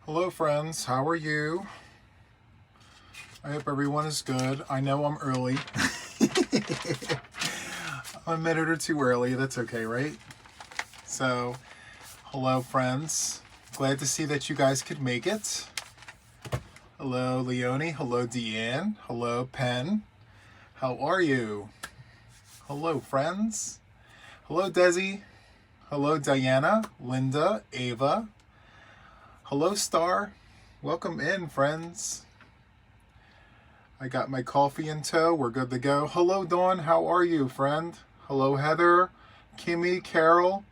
Hello friends, how are you? I hope everyone is good. I know I'm early. I'm a minute or two early, that's okay, right? So, hello friends. Glad to see that you guys could make it. Hello Leonie, hello Deanne, hello Pen. How are you? Hello friends. Hello Desi. Hello Diana, Linda, Ava. Hello Star. Welcome in friends. I got my coffee in tow. We're good to go. Hello, Dawn. How are you, friend? Hello, Heather, Kimmy, Carol.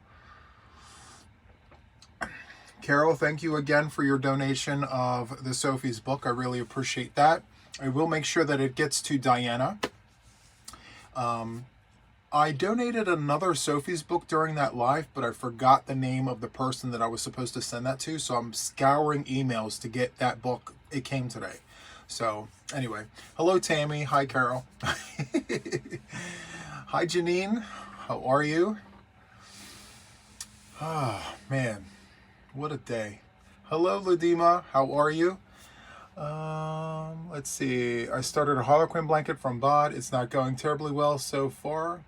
Carol, thank you again for your donation of the Sophie's book. I really appreciate that. I will make sure that it gets to Diana. I donated another Sophie's book during that live, but I forgot the name of the person that I was supposed to send that to, so I'm scouring emails to get that book. It came today. So, anyway. Hello, Tammy. Hi, Carol. Hi, Janine. How are you? Oh, man. What a day. Hello, Ladima. How are you? Let's see. I started a Harlequin blanket from Bod. It's not going terribly well so far.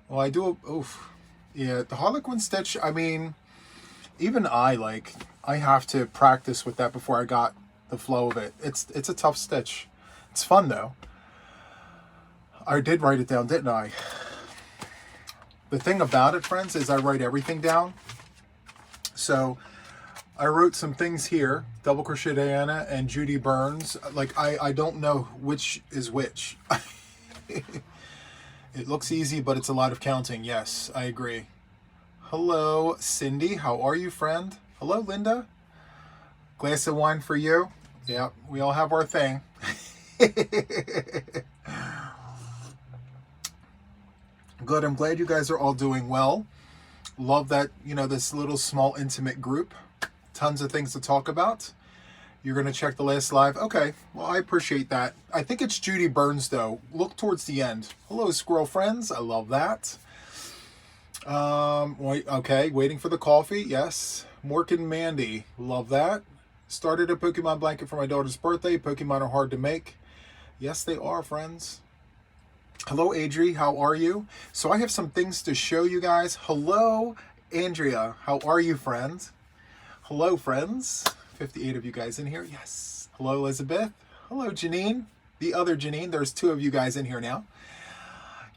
Well, I do. Oof. Yeah, the Harlequin stitch, I mean, even I have to practice with that before I got the flow of it. It's a tough stitch. It's fun though. I did write it down, didn't I? The thing about it, friends, is I write everything down. So I wrote some things here. Double crochet Diana and Judy Burns. Like I don't know which is which. It looks easy, but it's a lot of counting. Yes, I agree. Hello, Cindy. How are you, friend? Hello, Linda. Glass of wine for you. Yeah, we all have our thing. Good. I'm glad you guys are all doing well. Love that, this little small intimate group. Tons of things to talk about. You're going to check the last live? Okay. Well, I appreciate that. I think it's Judy Burns, though. Look towards the end. Hello, squirrel friends. I love that. Wait, okay. Waiting for the coffee. Yes. Mork and Mandy. Love that. Started a Pokemon blanket for my daughter's birthday. Pokemon are hard to make. Yes, they are, friends. Hello, Adri. How are you? So I have some things to show you guys. Hello, Andrea. How are you, friend? Hello, friends. 58 of you guys in here. Yes. Hello, Elizabeth. Hello, Janine. The other Janine. There's 2 of you guys in here now.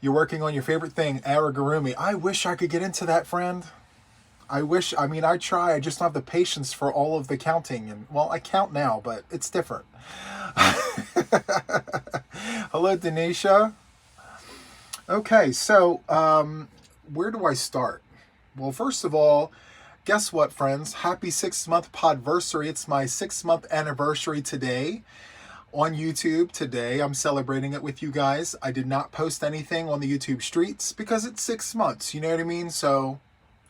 You're working on your favorite thing, Aragurumi. I wish I could get into that, friend. I try. I just don't have the patience for all of the counting. And, well, I count now, but it's different. Hello, Denisha. Okay, so where do I start? Well, first of all, guess what, friends? Happy 6-month podversary. It's my 6-month anniversary today on YouTube. Today, I'm celebrating it with you guys. I did not post anything on the YouTube streets because it's 6 months. You know what I mean? So,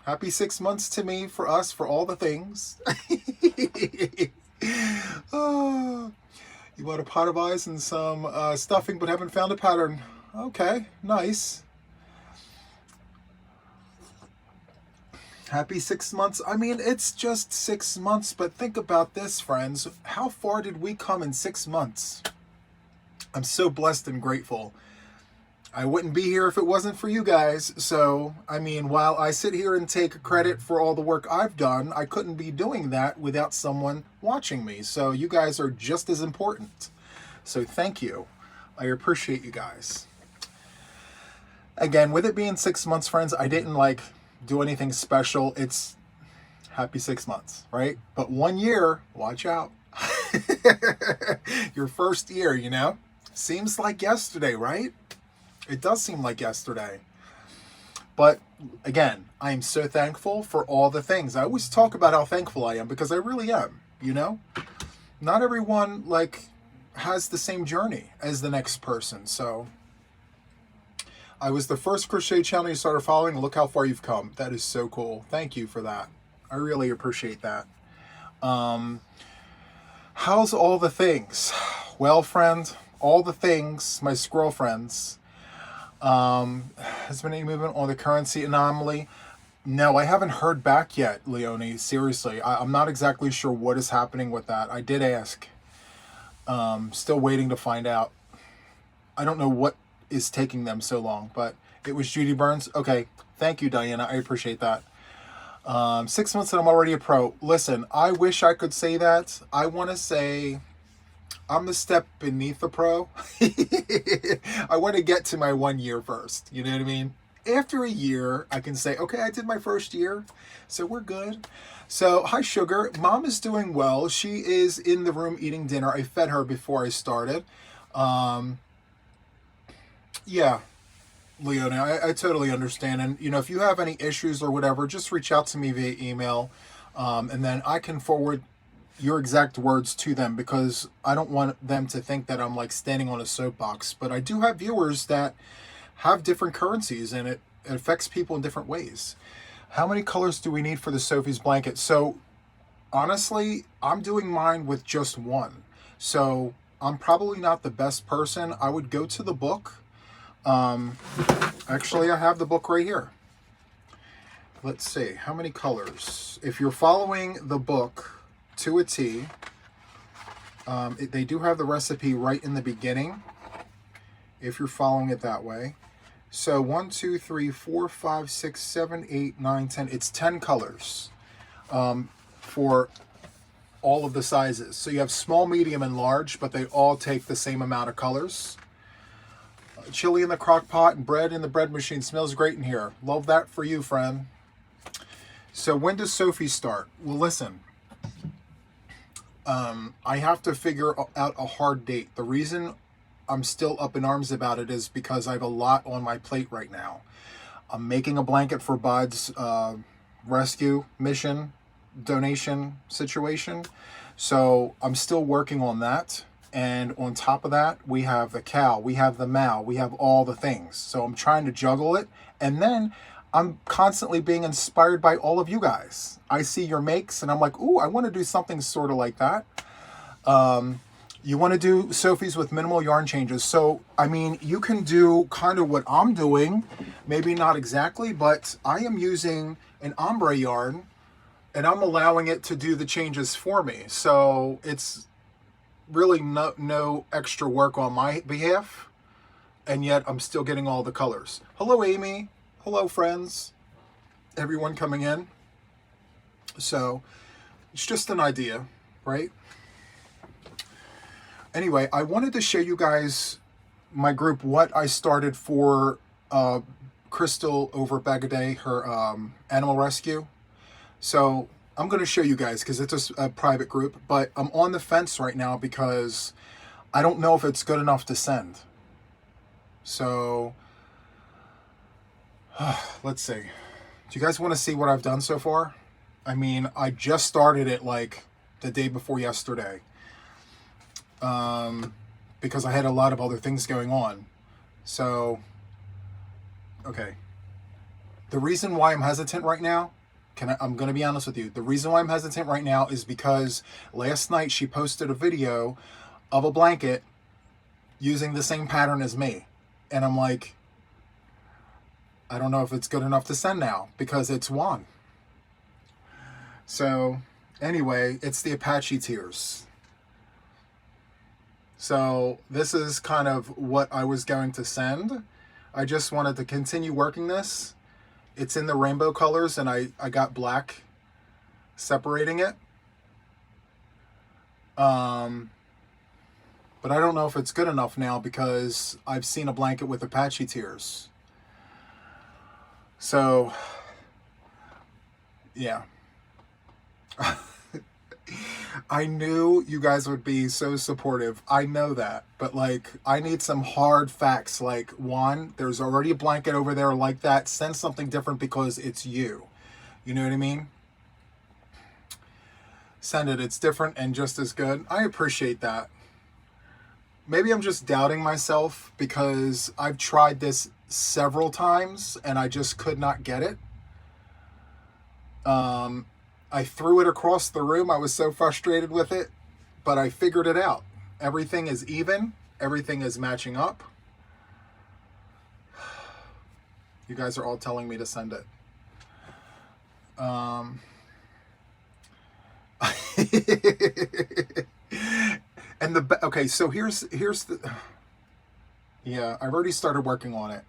happy 6 months to me, for us, for all the things. Oh, you want a pot of ice and some stuffing but haven't found a pattern. Okay, nice. Happy 6 months. I mean, it's just 6 months, but think about this, friends. How far did we come in 6 months? I'm so blessed and grateful. I wouldn't be here if it wasn't for you guys. So, I mean, while I sit here and take credit for all the work I've done, I couldn't be doing that without someone watching me. So you guys are just as important. So thank you. I appreciate you guys. Again, with it being 6 months, friends, I didn't do anything special. It's happy 6 months, right? But 1 year, watch out. Your first year, seems like yesterday, right? It does seem like yesterday. But again, I am so thankful for all the things. I always talk about how thankful I am because I really am, Not everyone has the same journey as the next person. So I was the first crochet channel you started following. Look how far you've come. That is so cool. Thank you for that. I really appreciate that. How's all the things? Well, friend, all the things, my squirrel friends. Has been any movement on the currency anomaly? No, I haven't heard back yet, Leonie. Seriously, I'm not exactly sure what is happening with that. I did ask. Still waiting to find out. I don't know what is taking them so long, but it was Judy Burns. Okay, thank you, Diana. I appreciate that. 6 months and I'm already a pro. Listen, I wish I could say that. I want to say I'm a step beneath the pro. I want to get to my 1 year first. You know what I mean? After a year, I can say, okay, I did my first year, so we're good. So, hi, Sugar. Mom is doing well. She is in the room eating dinner. I fed her before I started. Yeah, Leona, I totally understand. And, you know, if you have any issues or whatever, just reach out to me via email. And then I can forward your exact words to them, because I don't want them to think that I'm like standing on a soapbox. But I do have viewers that have different currencies, and it affects people in different ways. How many colors do we need for the Sophie's blanket? So honestly, I'm doing mine with just one. So I'm probably not the best person. I would go to the book. Actually, I have the book right here. Let's see, how many colors? If you're following the book to a T, they do have the recipe right in the beginning, if you're following it that way. So 1, 2, 3, 4, 5, 6, 7, 8, 9, 10. It's 10 colors for all of the sizes. So you have small, medium, and large, but they all take the same amount of colors. Chili in the crock pot and bread in the bread machine. Smells great in here. Love that for you, friend. So when does Sophie start? Well, listen. I have to figure out a hard date. The reason I'm still up in arms about it is because I have a lot on my plate right now. I'm making a blanket for Bud's rescue mission donation situation. So I'm still working on that. And on top of that, we have the cow, we have the Mao, we have all the things. So I'm trying to juggle it. And then I'm constantly being inspired by all of you guys. I see your makes and I'm like, ooh, I want to do something sort of like that. You want to do Sophie's with minimal yarn changes. So, I mean, you can do kind of what I'm doing. Maybe not exactly, but I am using an ombre yarn and I'm allowing it to do the changes for me. So it's really no extra work on my behalf, and yet I'm still getting all the colors. Hello, Amy. Hello, friends. Everyone coming in. So it's just an idea, right? Anyway, I wanted to show you guys my group, what I started for Crystal over Bagaday, her animal rescue. So I'm going to show you guys because it's a private group, but I'm on the fence right now because I don't know if it's good enough to send. So let's see. Do you guys want to see what I've done so far? I mean, I just started it like the day before yesterday because I had a lot of other things going on. So, okay. The reason why I'm hesitant right now, I'm going to be honest with you. The reason why I'm hesitant right now is because last night she posted a video of a blanket using the same pattern as me. And I'm like, I don't know if it's good enough to send now because it's Juan. So anyway, it's the Apache Tears. So this is kind of what I was going to send. I just wanted to continue working this. It's in the rainbow colors and I got black separating it. But I don't know if it's good enough now because I've seen a blanket with Apache Tears. So, yeah. I knew you guys would be so supportive. I know that. But, like, I need some hard facts. Like, one, there's already a blanket over there like that. Send something different because it's you. You know what I mean? Send it. It's different and just as good. I appreciate that. Maybe I'm just doubting myself because I've tried this several times and I just could not get it. I threw it across the room. I was so frustrated with it, but I figured it out. Everything is even. Everything is matching up. You guys are all telling me to send it. Um, and okay, so here's the, yeah, I've already started working on it.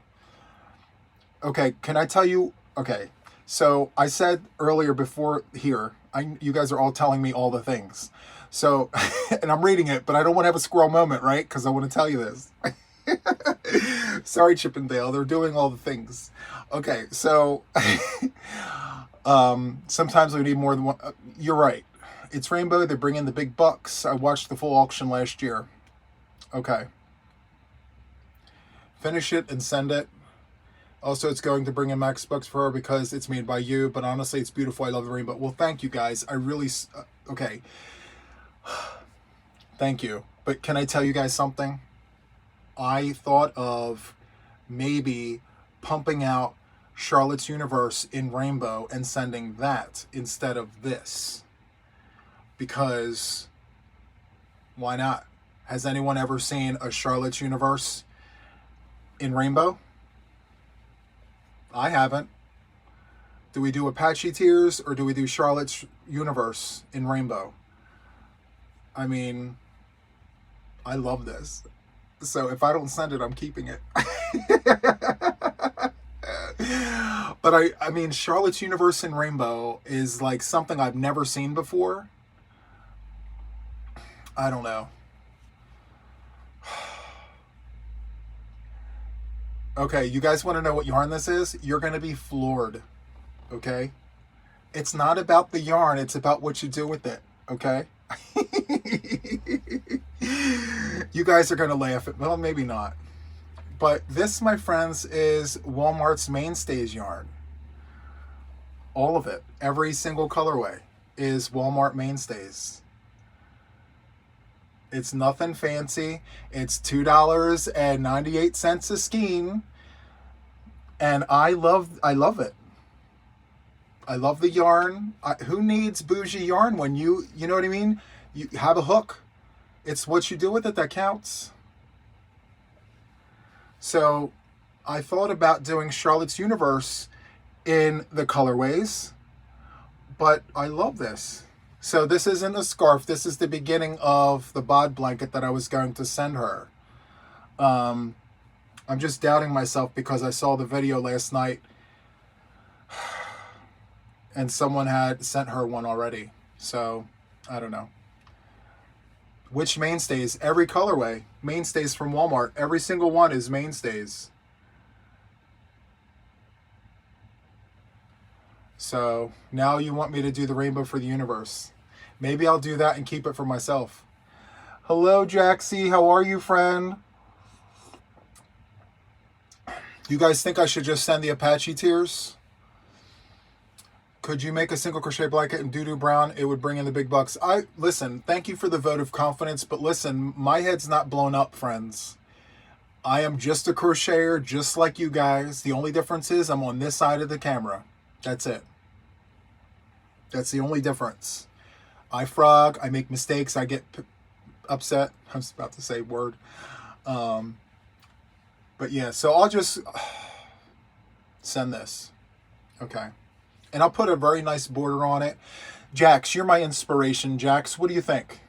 Okay, can I tell you? Okay, so I said earlier before here, you guys are all telling me all the things. So, and I'm reading it, but I don't want to have a squirrel moment, right? Because I want to tell you this. Sorry, Chippendale, they're doing all the things. Okay, so sometimes we need more than one. You're right. It's Rainbow. They bring in the big bucks. I watched the full auction last year. Okay. Finish it and send it. Also, it's going to bring in max bucks for her because it's made by you. But honestly, it's beautiful. I love the rainbow. Well, thank you guys. I really... okay. Thank you. But can I tell you guys something? I thought of maybe pumping out Charlotte's Universe in rainbow and sending that instead of this. Because why not? Has anyone ever seen a Charlotte's Universe in rainbow? I haven't. Do we do Apache Tears or do we do Charlotte's Universe in rainbow? I mean, I love this. So if I don't send it, I'm keeping it. But I mean, Charlotte's Universe in rainbow is like something I've never seen before. I don't know. Okay, you guys want to know what yarn this is? You're going to be floored, okay? It's not about the yarn, it's about what you do with it, okay? You guys are going to laugh at, well, maybe not. But this, my friends, is Walmart's Mainstays yarn. All of it, every single colorway is Walmart Mainstays. It's nothing fancy. It's $2.98 a skein. And I love it. I love the yarn. Who needs bougie yarn when you know what I mean? You have a hook. It's what you do with it that counts. So I thought about doing Charlotte's Universe in the colorways, but I love this. So this isn't a scarf. This is the beginning of the bod blanket that I was going to send her. I'm just doubting myself because I saw the video last night and someone had sent her one already. So I don't know. Which Mainstays? Every colorway. Mainstays from Walmart. Every single one is Mainstays. So now you want me to do the rainbow for the universe. Maybe I'll do that and keep it for myself. Hello, Jaxie. How are you, friend? You guys think I should just send the Apache Tears? Could you make a single crochet blanket in doo-doo brown? It would bring in the big bucks. Listen, thank you for the vote of confidence, but listen, my head's not blown up, friends. I am just a crocheter, just like you guys. The only difference is I'm on this side of the camera. That's it. That's the only difference. I frog, I make mistakes, I get upset. I was about to say word. But yeah, so I'll just send this. Okay. And I'll put a very nice border on it. Jax, you're my inspiration. Jax, what do you think?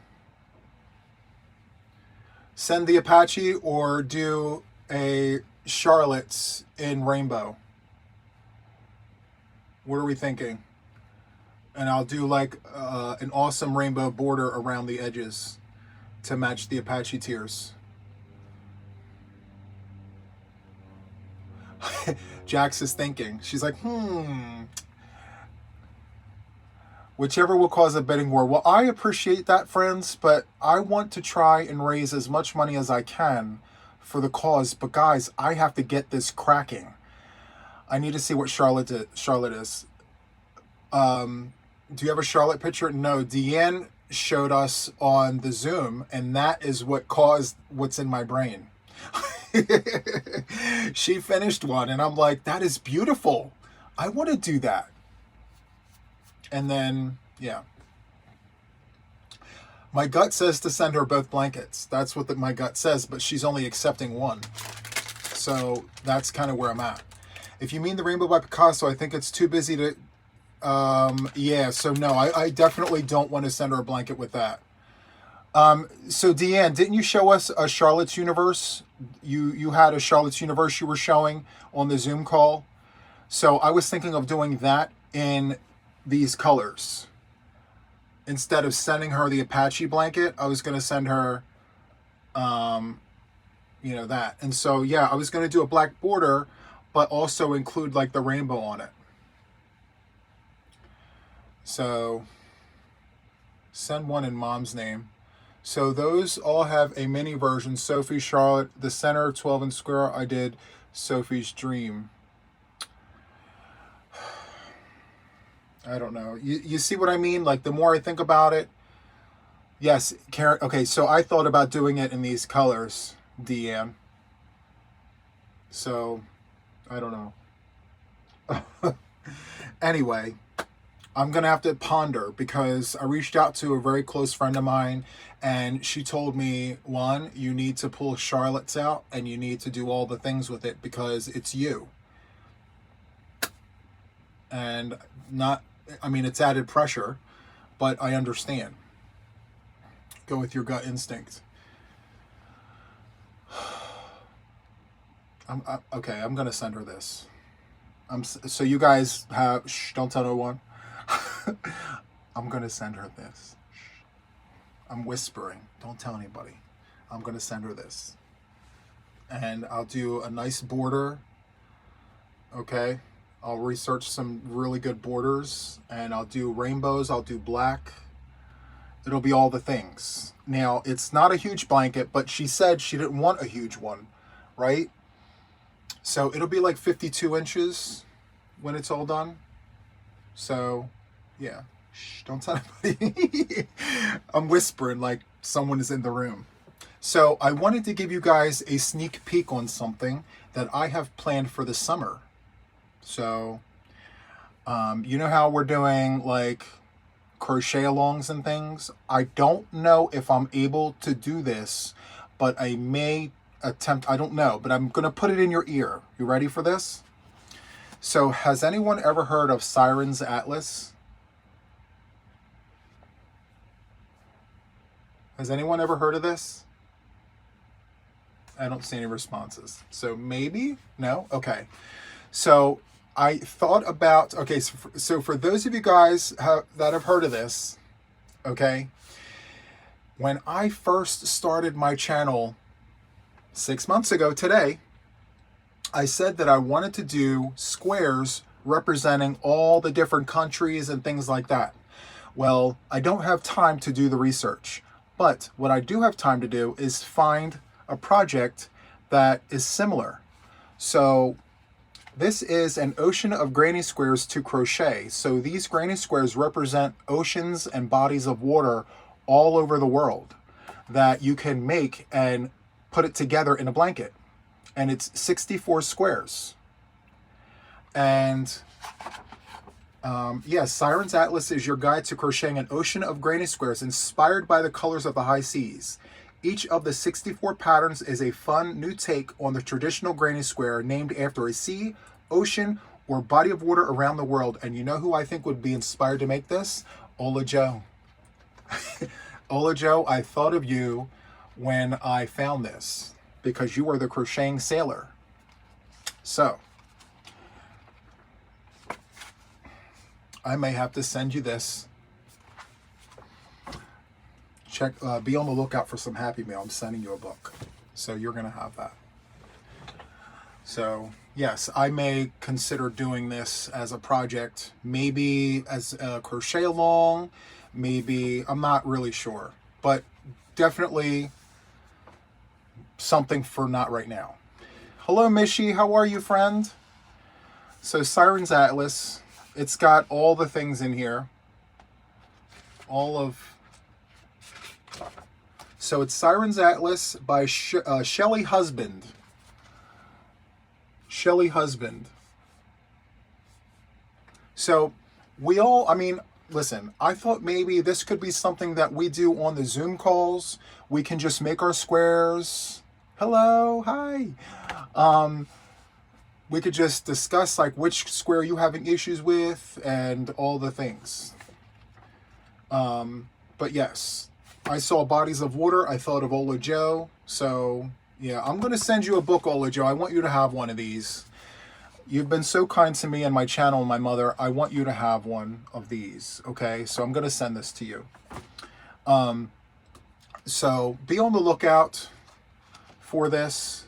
Send the Apache or do a Charlotte's in rainbow? What are we thinking? And I'll do like an awesome rainbow border around the edges to match the Apache Tears. Jax is thinking. She's like, Whichever will cause a bidding war. Well, I appreciate that, friends, but I want to try and raise as much money as I can for the cause. But guys, I have to get this cracking. I need to see what Charlotte is. Do you have a Charlotte picture? No, Deanne showed us on the Zoom, and that is what caused what's in my brain. She finished one, and I'm like, that is beautiful. I want to do that. And then, yeah. My gut says to send her both blankets. That's what my gut says, but she's only accepting one. So that's kind of where I'm at. If you mean the Rainbow by Picasso, I think it's too busy to Yeah, so no, I definitely don't want to send her a blanket with that. So Deanne, didn't you show us a Charlotte's Universe? You had a Charlotte's Universe you were showing on the Zoom call. So I was thinking of doing that in these colors. Instead of sending her the Apache blanket, I was going to send her, that. And so, yeah, I was going to do a black border, but also include like the rainbow on it. So send one in mom's name. So those all have a mini version. Sophie, Charlotte, the center 12-inch square. I did Sophie's Dream. I don't know. You see what I mean? Like the more I think about it. Yes, Karen. Okay, so I thought about doing it in these colors, Deanne. So I don't know. Anyway, I'm going to have to ponder because I reached out to a very close friend of mine and she told me, Juan, you need to pull Charlotte's out and you need to do all the things with it because it's you. And it's added pressure, but I understand. Go with your gut instinct. Okay, I'm going to send her this. So you guys have, don't tell no one. I'm going to send her this. I'm whispering. Don't tell anybody. I'm going to send her this. And I'll do a nice border. Okay. I'll research some really good borders. And I'll do rainbows. I'll do black. It'll be all the things. Now, it's not a huge blanket, but she said she didn't want a huge one. Right? So it'll be like 52 inches when it's all done. So, yeah. Shh, don't tell anybody. I'm whispering like someone is in the room. So I wanted to give you guys a sneak peek on something that I have planned for the summer. So, you know how we're doing like crochet alongs and things? I don't know if I'm able to do this, but I may attempt. I don't know, but I'm going to put it in your ear. You ready for this? So has anyone ever heard of Siren's Atlas? Has anyone ever heard of this? I don't see any responses. So maybe? No? Okay. So I thought about, okay, so for those of you guys that have heard of this, okay, when I first started my channel 6 months ago today, I said that I wanted to do squares representing all the different countries and things like that. Well, I don't have time to do the research, but what I do have time to do is find a project that is similar. So this is an ocean of granny squares to crochet. So these granny squares represent oceans and bodies of water all over the world that you can make and put it together in a blanket. And it's 64 squares. And yes, Siren's Atlas is your guide to crocheting an ocean of granny squares inspired by the colors of the high seas. Each of the 64 patterns is a fun new take on the traditional granny square named after a sea, ocean, or body of water around the world. And you know who I think would be inspired to make this? Ola Joe. Ola Joe, I thought of you when I found this because you are the crocheting sailor. So I may have to send you this. Check, be on the lookout for some Happy Mail. I'm sending you a book. So you're going to have that. So yes, I may consider doing this as a project, maybe as a crochet along, maybe, I'm not really sure, but definitely something for not right now. Hello, Mishi. How are you, friend? So Siren's Atlas, it's got all the things in here. So it's Siren's Atlas by Shelley Husband. Shelley Husband. So listen, I thought maybe this could be something that we do on the Zoom calls. We can just make our squares. Hello, hi. we could just discuss like which square you having issues with and all the things. But yes, I saw Bodies of Water. I thought of Ola Joe. So yeah, I'm going to send you a book, Ola Joe. I want you to have one of these. You've been so kind to me and my channel and my mother. I want you to have one of these. Okay, so I'm going to send this to you. So be on the lookout for this.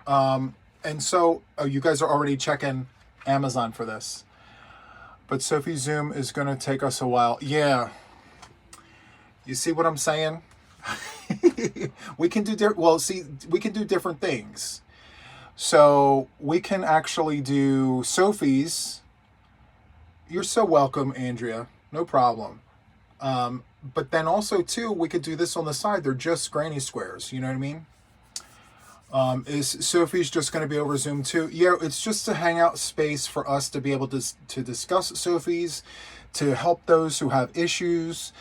And so, oh, you guys are already checking Amazon for this. But Sophie Zoom is going to take us a while. Yeah. You see what I'm saying? We can do, we can do different things. So we can actually do Sophie's. You're so welcome, Andrea. No problem. But then also, too, we could do this on the side. They're just granny squares. You know what I mean? Is Sophie's just going to be over Zoom too? Yeah, it's just a hangout space for us to be able to discuss Sophie's, to help those who have issues.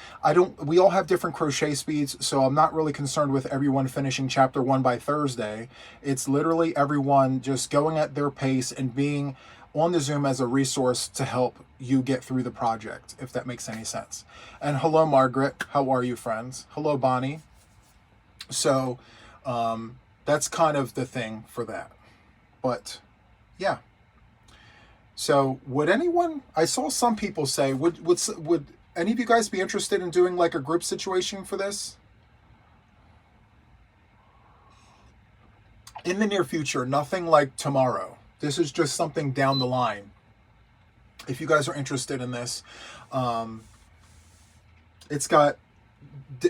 We all have different crochet speeds, so I'm not really concerned with everyone finishing chapter 1 by Thursday. It's literally everyone just going at their pace and being on the Zoom as a resource to help you get through the project, if that makes any sense. And hello, Margaret. How are you, friends? Hello, Bonnie. So, that's kind of the thing for that. But yeah. So would anyone, I saw some people say, would any of you guys be interested in doing like a group situation for this? In the near future, nothing like tomorrow. This is just something down the line. If you guys are interested in this, it's got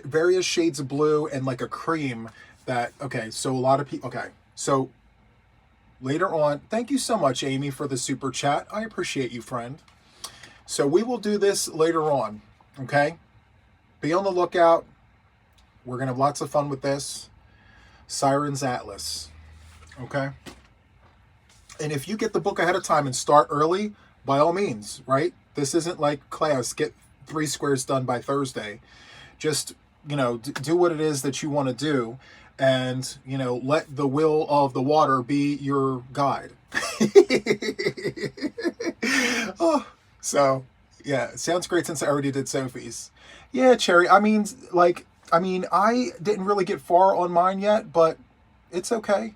various shades of blue and like a cream. Okay, so a lot of people, okay, so later on, thank you so much, Amy, for the super chat. I appreciate you, friend. So we will do this later on, okay? Be on the lookout. We're going to have lots of fun with this. Siren's Atlas, okay? And if you get the book ahead of time and start early, by all means, right? This isn't like class, get 3 squares done by Thursday. Just, you know, do what it is that you want to do. And, you know, let the will of the water be your guide. Oh, so, yeah, it sounds great since I already did Sophie's. Yeah, Cherry, I didn't really get far on mine yet, but it's okay.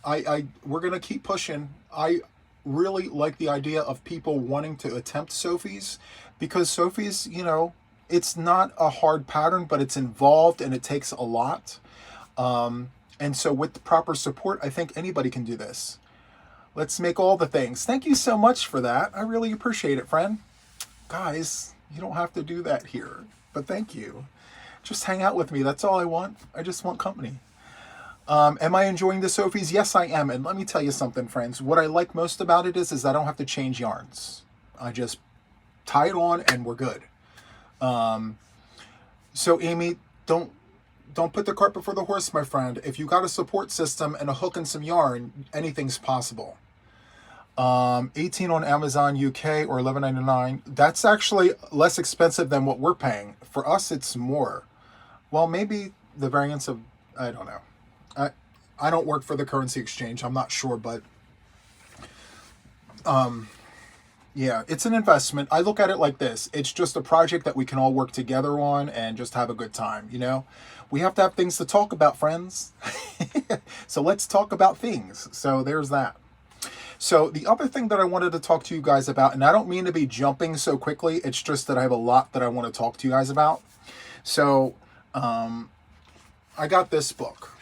We're going to keep pushing. I really like the idea of people wanting to attempt Sophie's, because Sophie's, you know, it's not a hard pattern, but it's involved and it takes a lot. And so with the proper support, I think anybody can do this. Let's make all the things. Thank you so much for that. I really appreciate it, friend. Guys, you don't have to do that here, but thank you. Just hang out with me. That's all I want. I just want company. Am I enjoying the Sophies? Yes, I am. And let me tell you something, friends. What I like most about it is I don't have to change yarns. I just tie it on and we're good. So Amy, don't put the cart before the horse, my friend. If you got a support system and a hook and some yarn, anything's possible. 18 on Amazon UK or $11.99. That's actually less expensive than what we're paying. For us, it's more. Well, maybe the variance of, I don't know. I don't work for the currency exchange. I'm not sure, but yeah, it's an investment. I look at it like this. It's just a project that we can all work together on and just have a good time, you know? We have to have things to talk about, friends. So let's talk about things. So there's that. So the other thing that I wanted to talk to you guys about, and I don't mean to be jumping so quickly, it's just that I have a lot that I want to talk to you guys about. So I got this book.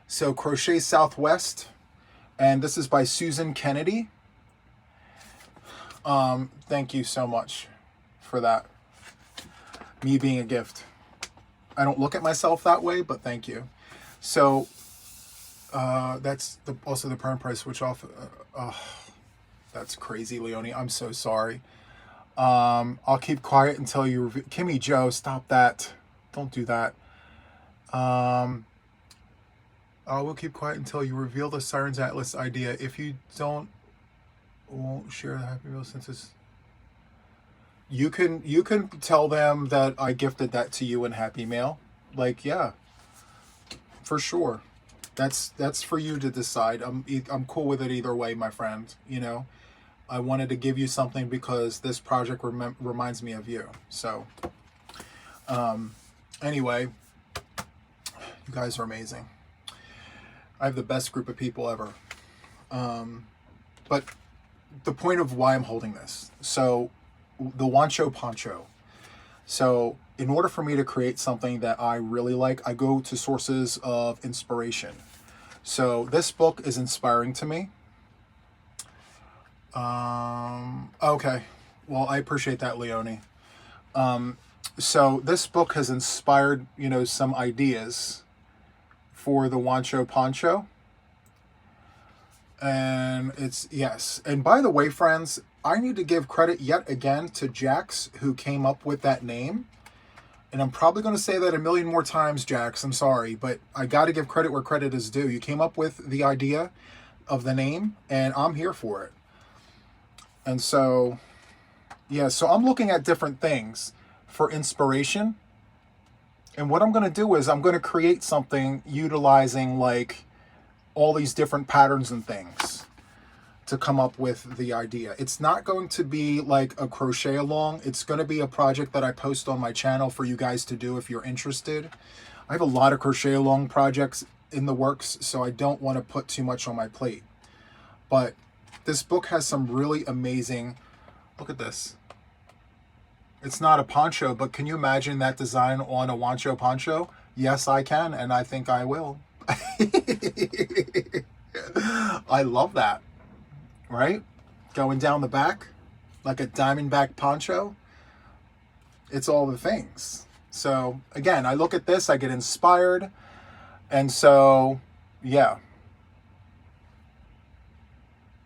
So Crochet Southwest, and this is by Susan Kennedy. Thank you so much for that. Me being a gift. I don't look at myself that way, but thank you. So that's also the parent price switch off. That's crazy, Leonie. I'm so sorry. I'll keep quiet until you review. Kimmy Joe, stop that. Don't do that. I will keep quiet until you reveal the Sirens Atlas idea. If you don't, won't share the Happy Meal since it's... You can tell them that I gifted that to you in Happy Mail. Like, yeah, for sure. That's for you to decide. I'm cool with it either way, my friend. You know, I wanted to give you something because this project reminds me of you. So, anyway, you guys are amazing. I have the best group of people ever. But the point of why I'm holding this. So, the Wancho Poncho. So, in order for me to create something that I really like, I go to sources of inspiration. So, this book is inspiring to me. Okay. Well, I appreciate that, Leonie. So, this book has inspired, you know, some ideas for the Wancho Poncho. And it's, yes. And by the way, friends, I need to give credit yet again to Jax, who came up with that name. And I'm probably going to say that a million more times, Jax. I'm sorry, but I got to give credit where credit is due. You came up with the idea of the name, and I'm here for it. And so, yeah, so I'm looking at different things for inspiration. And what I'm going to do is I'm going to create something utilizing like all these different patterns and things to come up with the idea. It's not going to be like a crochet along. It's going to be a project that I post on my channel for you guys to do if you're interested. I have a lot of crochet along projects in the works, so I don't want to put too much on my plate. But this book has some really amazing, look at this. It's not a poncho, but can you imagine that design on a Wancho poncho? Yes, I can, and I think I will. I love that. Right? Going down the back like a diamondback poncho. It's all the things. So again, I look at this, I get inspired. And so, yeah.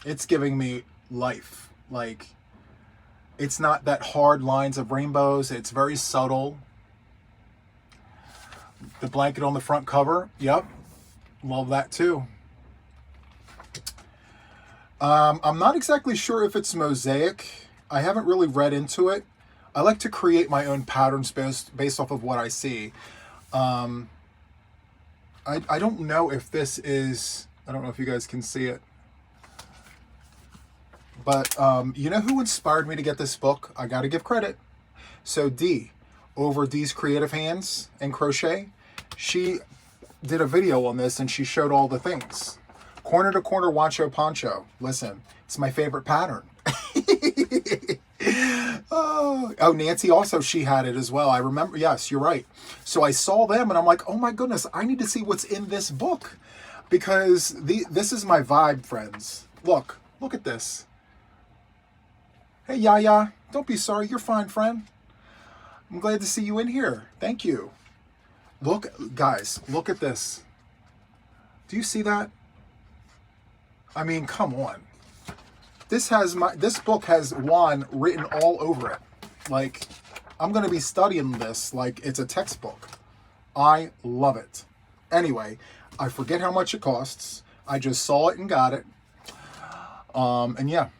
It's giving me life. Like, it's not that hard lines of rainbows. It's very subtle. The blanket on the front cover. Yep. Love that too. I'm not exactly sure if it's mosaic. I haven't really read into it. I like to create my own patterns based off of what I see. I don't know if this is, I don't know if you guys can see it. But you know who inspired me to get this book? I got to give credit. So Dee, over Dee's Creative Hands and Crochet, she did a video on this and she showed all the things. Corner to corner Wancho poncho. Listen, it's my favorite pattern. Oh, Nancy also, she had it as well. I remember, yes, you're right. So I saw them and I'm like, oh my goodness, I need to see what's in this book. Because this is my vibe, friends. Look at this. Hey, Yaya, don't be sorry. You're fine, friend. I'm glad to see you in here. Thank you. Look, guys, look at this. Do you see that? I mean, come on. This book has Juan written all over it. Like, I'm going to be studying this like it's a textbook. I love it. Anyway, I forget how much it costs. I just saw it and got it. And yeah.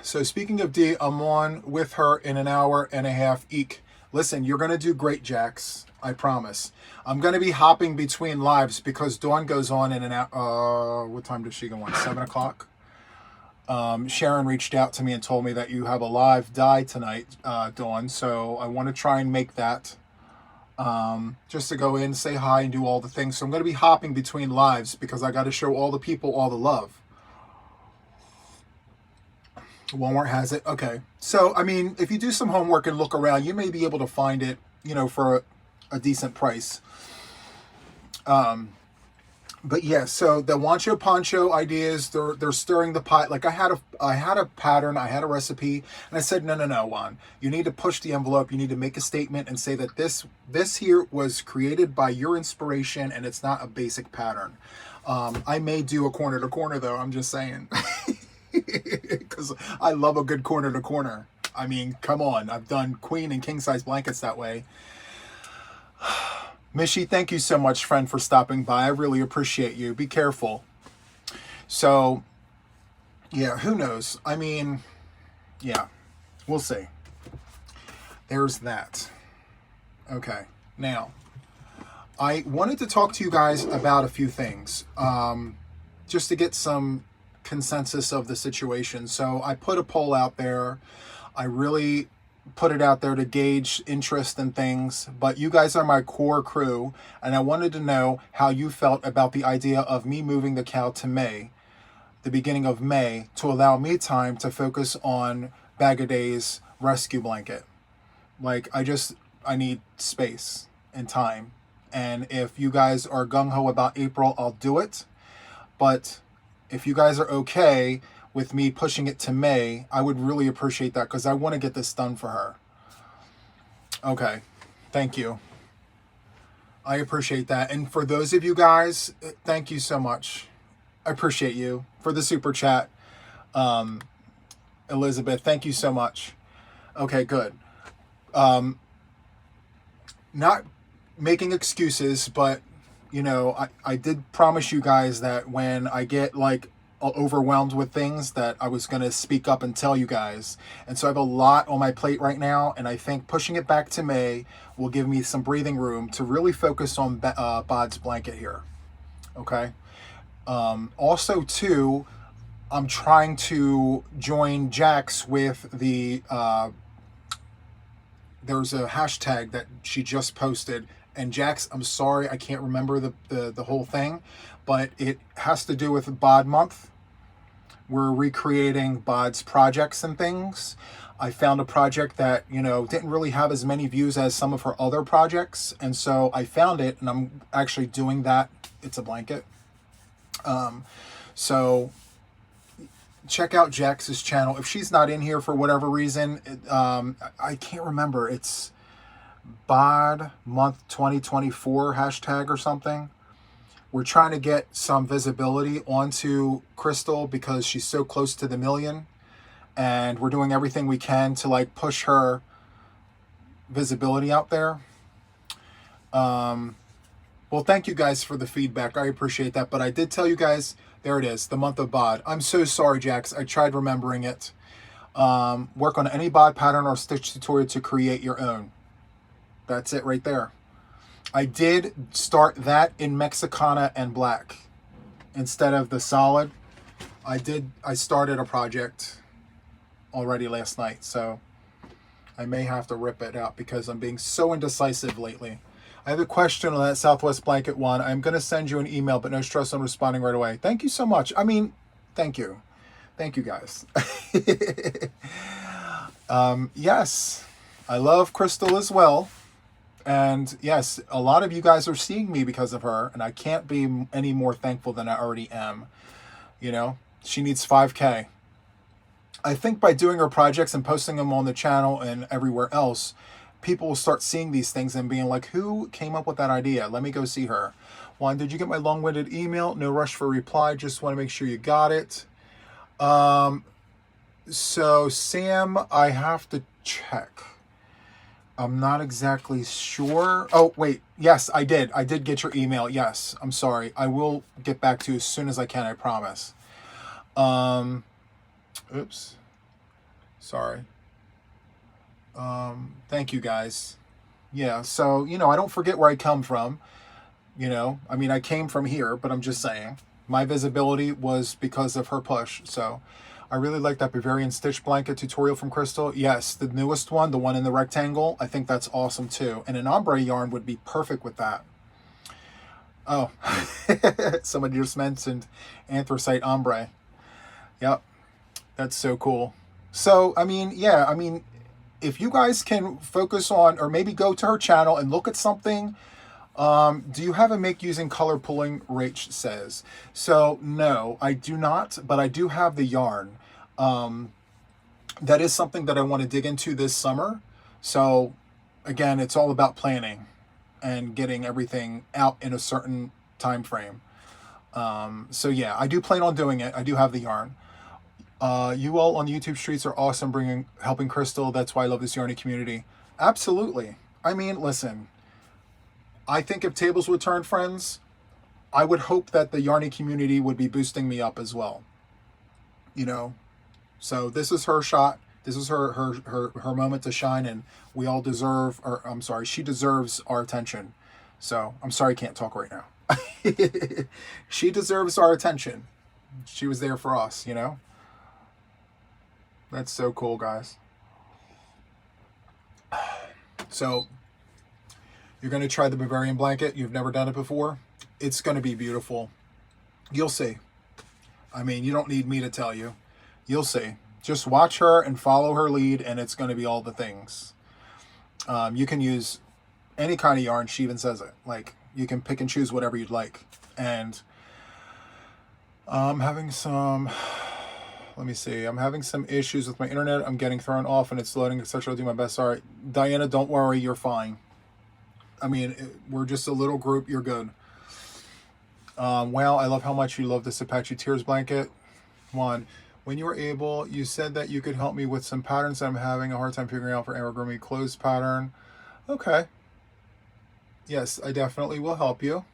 So speaking of Dee, I'm on with her in an hour and a half. Eek. Listen, you're going to do great, Jax. I promise. I'm going to be hopping between lives because Dawn goes on in an hour. What time does she go on? 7 o'clock? Sharon reached out to me and told me that you have a live die tonight, Dawn. So I want to try and make that. Just to go in, say hi, and do all the things. So I'm going to be hopping between lives because I got to show all the people all the love. Walmart has it. Okay. So, I mean, if you do some homework and look around, you may be able to find it, you know, for a decent price. But yeah, so the Wancho poncho ideas, they're stirring the pot. Like I had a pattern, I had a recipe, and I said, no, Juan, you need to push the envelope. You need to make a statement and say that this here was created by your inspiration and it's not a basic pattern. I may do a corner to corner though, I'm just saying. Because I love a good corner to corner. I mean, come on. I've done queen and king size blankets that way. Mishi, thank you so much, friend, for stopping by. I really appreciate you. Be careful. So, yeah, who knows? I mean, yeah, we'll see. There's that. Okay, now, I wanted to talk to you guys about a few things, just to get some consensus of the situation. So I put a poll out there. I really put it out there to gauge interest in things, but you guys are my core crew, and I wanted to know how you felt about the idea of me moving the cow to May, the beginning of May, to allow me time to focus on Bag a Day's rescue blanket. Like, I need space and time. And if you guys are gung-ho about April, I'll do it. But if you guys are okay with me pushing it to May, I would really appreciate that, because I want to get this done for her. Okay, thank you. I appreciate that. And for those of you guys, thank you so much. I appreciate you for the super chat. Elizabeth, thank you so much. Okay, good. Not making excuses, but you know, I did promise you guys that when I get like overwhelmed with things, that I was going to speak up and tell you guys. And so I have a lot on my plate right now, and I think pushing it back to May will give me some breathing room to really focus on Bod's blanket here. Okay. Also too, I'm trying to join Jax with the there's a hashtag that she just posted, and Jax, I'm sorry, I can't remember the whole thing, but it has to do with Bod month. We're recreating Bod's projects and things. I found a project that, you know, didn't really have as many views as some of her other projects, and so I found it, and I'm actually doing that. It's a blanket. So check out Jax's channel. If she's not in here for whatever reason, I can't remember. It's Bod Month 2024 hashtag or something. We're trying to get some visibility onto Crystal because she's so close to the million, and we're doing everything we can to like push her visibility out there. Well, thank you guys for the feedback. I appreciate that. But I did tell you guys, there it is, the month of Bod. I'm so sorry, Jax. I tried remembering it. Work on any Bod pattern or stitch tutorial to create your own. That's it right there. I did start that in Mexicana and black instead of the solid. I started a project already last night, so I may have to rip it out because I'm being so indecisive lately. I have a question on that Southwest blanket one. I'm going to send you an email, but no stress on responding right away. Thank you so much. I mean, thank you. Thank you, guys. Yes, I love Crystal as well. And yes, a lot of you guys are seeing me because of her, and I can't be any more thankful than I already am. You know, she needs 5K. I think by doing her projects and posting them on the channel and everywhere else, people will start seeing these things and being like, who came up with that idea? Let me go see her. Juan, did you get my long-winded email? No rush for reply. Just want to make sure you got it. So Sam, I have to check. I'm not exactly sure. Oh, wait. Yes, I did. I did get your email. Yes. I'm sorry. I will get back to you as soon as I can. I promise. Oops. Sorry. Thank you guys. Yeah. So, you know, I don't forget where I come from. You know, I mean, I came from here, but I'm just saying my visibility was because of her push. So I really like that Bavarian stitch blanket tutorial from Crystal. Yes, the newest one, the one in the rectangle, I think that's awesome too. And an ombre yarn would be perfect with that. Oh, somebody just mentioned anthracite ombre. Yep, that's so cool. So, I mean, yeah, I mean, if you guys can focus on, or maybe go to her channel and look at something. Do you have a make using color pulling? Rach says. So no, I do not, but I do have the yarn. That is something that I want to dig into this summer. So again, it's all about planning and getting everything out in a certain time frame. So yeah, I do plan on doing it. I do have the yarn. You all on the YouTube streets are awesome, helping Crystal. That's why I love this yarny community. Absolutely. I mean, listen, I think if tables would turn, friends, I would hope that the yarny community would be boosting me up as well. You know, so this is her shot. This is her moment to shine, and we all deserve, or I'm sorry, she deserves our attention. So I'm sorry I can't talk right now. She deserves our attention. She was there for us, you know? That's so cool, guys. So you're going to try the Bavarian blanket. You've never done it before. It's going to be beautiful. You'll see. I mean, you don't need me to tell you. You'll see. Just watch her and follow her lead, and it's going to be all the things. You can use any kind of yarn. She even says it. Like, you can pick and choose whatever you'd like. And I'm having some... Let me see. I'm having some issues with my internet. I'm getting thrown off, and it's loading, etc. I'll do my best. All right. Diana, don't worry. You're fine. I mean, we're just a little group. You're good. Well, I love how much you love this Apache Tears blanket. Juan, when you were able, you said that you could help me with some patterns that I'm having a hard time figuring out for amigurumi clothes pattern. Okay. Yes, I definitely will help you.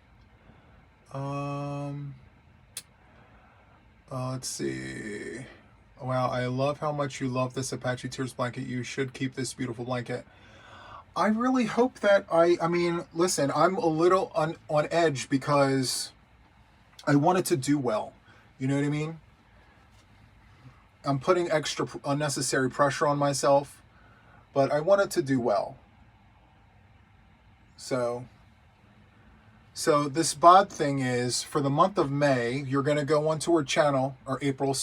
Let's see. Wow, I love how much you love this Apache Tears blanket. You should keep this beautiful blanket. I really hope that I mean, listen, I'm a little on edge because I want it to do well. You know what I mean? I'm putting extra unnecessary pressure on myself, but I want it to do well. So this bod thing is, for the month of May, you're going to go onto her channel, or April.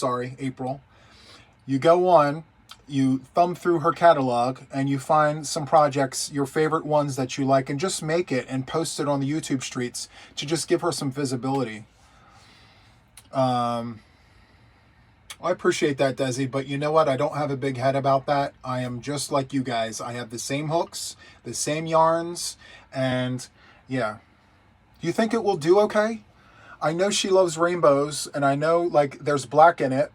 You go on, you thumb through her catalog, and you find some projects, your favorite ones that you like, and just make it and post it on the YouTube streets to just give her some visibility. I appreciate that, Desi, but you know what? I don't have a big head about that. I am just like you guys. I have the same hooks, the same yarns, and yeah. Do you think it will do okay? I know she loves rainbows, and I know, like, there's black in it.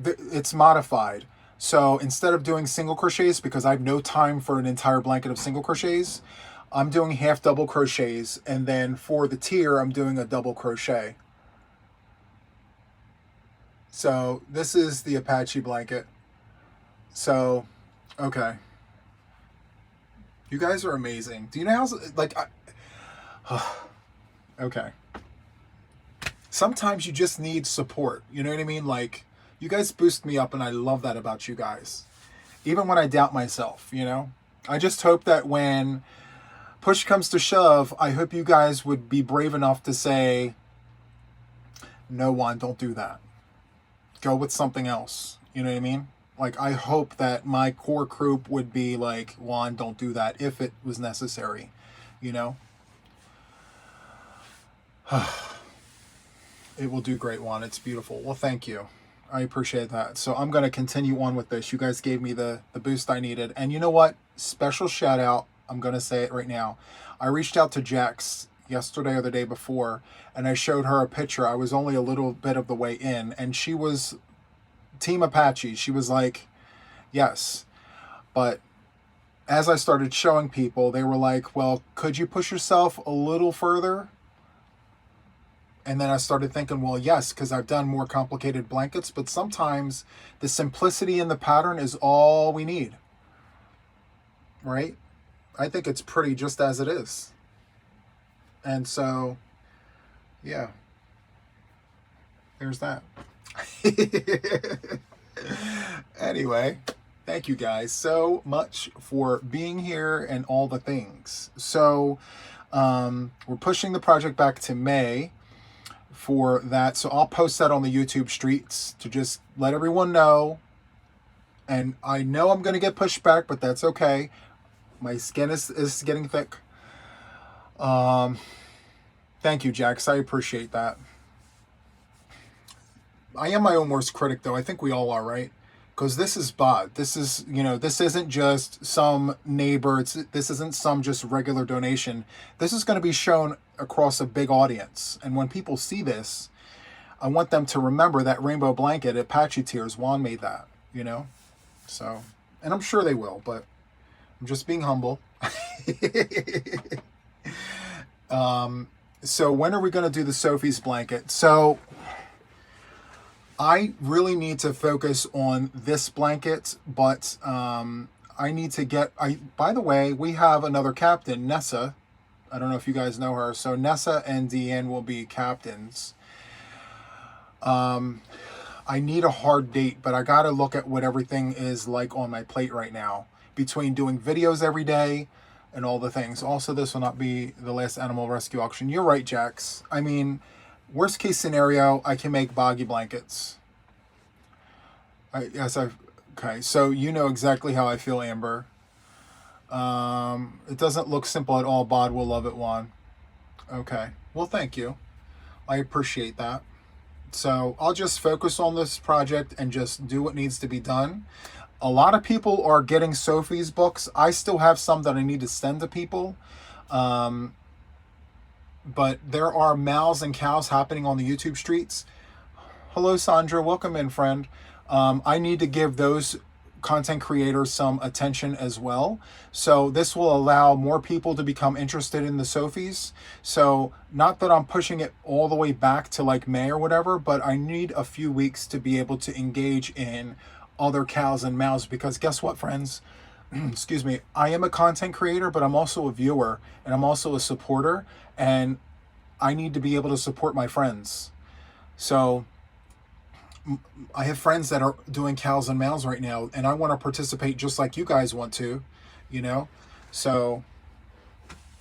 It's modified. So instead of doing single crochets, because I have no time for an entire blanket of single crochets, I'm doing half double crochets, and then for the tier, I'm doing a double crochet. So this is the Apache blanket. So, okay. You guys are amazing. Do you know how, like, okay. Sometimes you just need support. You know what I mean? Like, you guys boost me up, and I love that about you guys. Even when I doubt myself, you know? I just hope that when push comes to shove, I hope you guys would be brave enough to say, no, Juan, don't do that. Go with something else. You know what I mean? Like, I hope that my core group would be like, Juan, don't do that if it was necessary, you know? It will do great, Juan. It's beautiful. Well, thank you. I appreciate that. So I'm going to continue on with this. You guys gave me the boost I needed. And you know what? Special shout out. I'm going to say it right now. I reached out to Jax yesterday or the day before, and I showed her a picture. I was only a little bit of the way in, and she was Team Apache. She was like, yes. But as I started showing people, they were like, well, could you push yourself a little further? And then I started thinking, well, yes, because I've done more complicated blankets, but sometimes the simplicity in the pattern is all we need, right? I think it's pretty just as it is. And so, yeah, there's that. Anyway, thank you guys so much for being here and all the things. So we're pushing the project back to May for that. So I'll post that on the YouTube streets to just let everyone know. And I know I'm going to get pushed back, but that's okay. My skin is getting thick. Thank you, Jax. I appreciate that. I am my own worst critic, though. I think we all are, right? Because this is bod. This is, you know, this isn't just some neighbor. This isn't some just regular donation. This is going to be shown across a big audience. And when people see this, I want them to remember that rainbow blanket, Apache Tears, Juan made that, you know? So, and I'm sure they will, but I'm just being humble. So when are we going to do the Sophie's blanket? So I really need to focus on this blanket, but I need to get, by the way, we have another captain, Nessa. I don't know if you guys know her. So Nessa and Deanne will be captains. I need a hard date, but I got to look at what everything is like on my plate right now, between doing videos every day and all the things. Also, this will not be the last animal rescue auction. You're right, Jax. I mean, worst case scenario, I can make boggy blankets. Okay, so you know exactly how I feel, Amber. It doesn't look simple at all. Bod will love it, Juan. Okay, well, thank you. I appreciate that. So I'll just focus on this project and just do what needs to be done. A lot of people are getting Sophie's books. I still have some that I need to send to people. But there are mouths and cows happening on the YouTube streets. Hello, Sandra. Welcome in, friend. I need to give those content creators some attention as well. So this will allow more people to become interested in the Sophies. So not that I'm pushing it all the way back to like May or whatever, but I need a few weeks to be able to engage in other cows and mouse, because guess what, friends? Excuse me. I am a content creator, but I'm also a viewer and I'm also a supporter, and I need to be able to support my friends. So I have friends that are doing cows and mouse right now, and I want to participate just like you guys want to, you know? So,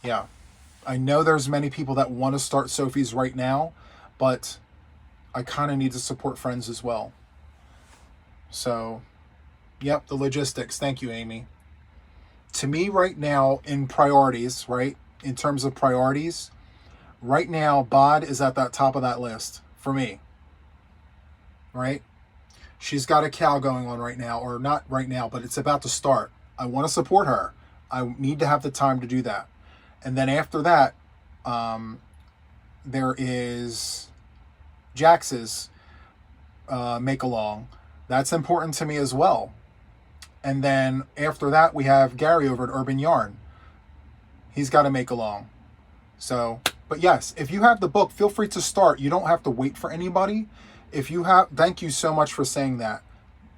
yeah. I know there's many people that want to start Sophies right now, but I kind of need to support friends as well. So, yep, the logistics. Thank you, Amy. To me right now, in priorities, right? In terms of priorities, right now, Bod is at that top of that list for me. Right? She's got a cow going on right now, or not right now, but it's about to start. I want to support her. I need to have the time to do that. And then after that, there is Jax's make-along. That's important to me as well. And then after that, we have Gary over at Urban Yarn. He's got to make along. So, but yes, if you have the book, feel free to start. You don't have to wait for anybody. If you have, thank you so much for saying that.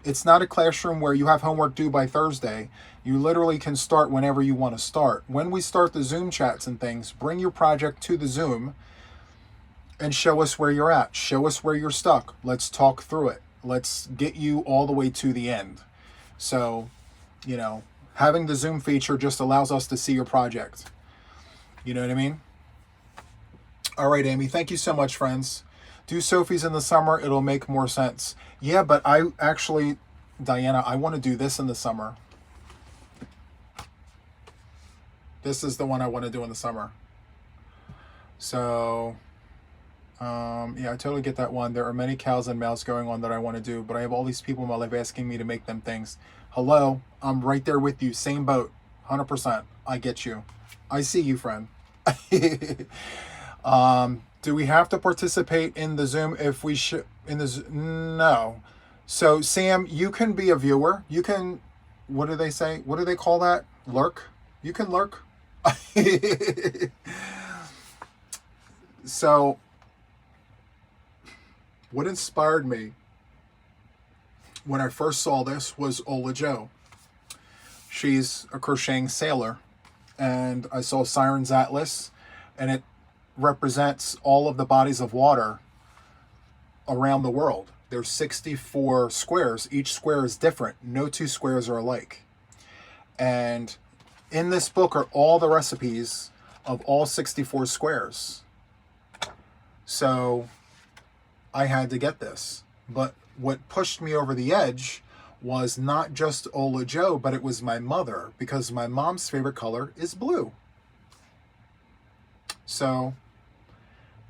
It's not a classroom where you have homework due by Thursday. You literally can start whenever you want to start. When we start the Zoom chats and things, bring your project to the Zoom and show us where you're at. Show us where you're stuck. Let's talk through it. Let's get you all the way to the end. So, you know, having the Zoom feature just allows us to see your project. You know what I mean? All right, Amy, thank you so much, friends. Do Sophies in the summer, it'll make more sense. Yeah, but I actually, Diana, I want to do this in the summer. This is the one I want to do in the summer. So, yeah, I totally get that one. There are many cows and mouse going on that I want to do, but I have all these people in my life asking me to make them things. Hello, I'm right there with you. Same boat, 100%. I get you. I see you, friend. Do we have to participate in the Zoom if we should? No. So, Sam, you can be a viewer. You can, what do they say? What do they call that? Lurk? You can lurk. So, what inspired me when I first saw this was Ola Jo. She's a crocheting sailor. And I saw Siren's Atlas, and it represents all of the bodies of water around the world. There's 64 squares. Each square is different. No two squares are alike. And in this book are all the recipes of all 64 squares. So I had to get this. But what pushed me over the edge was not just Ola Jo, but it was my mother, because my mom's favorite color is blue. So,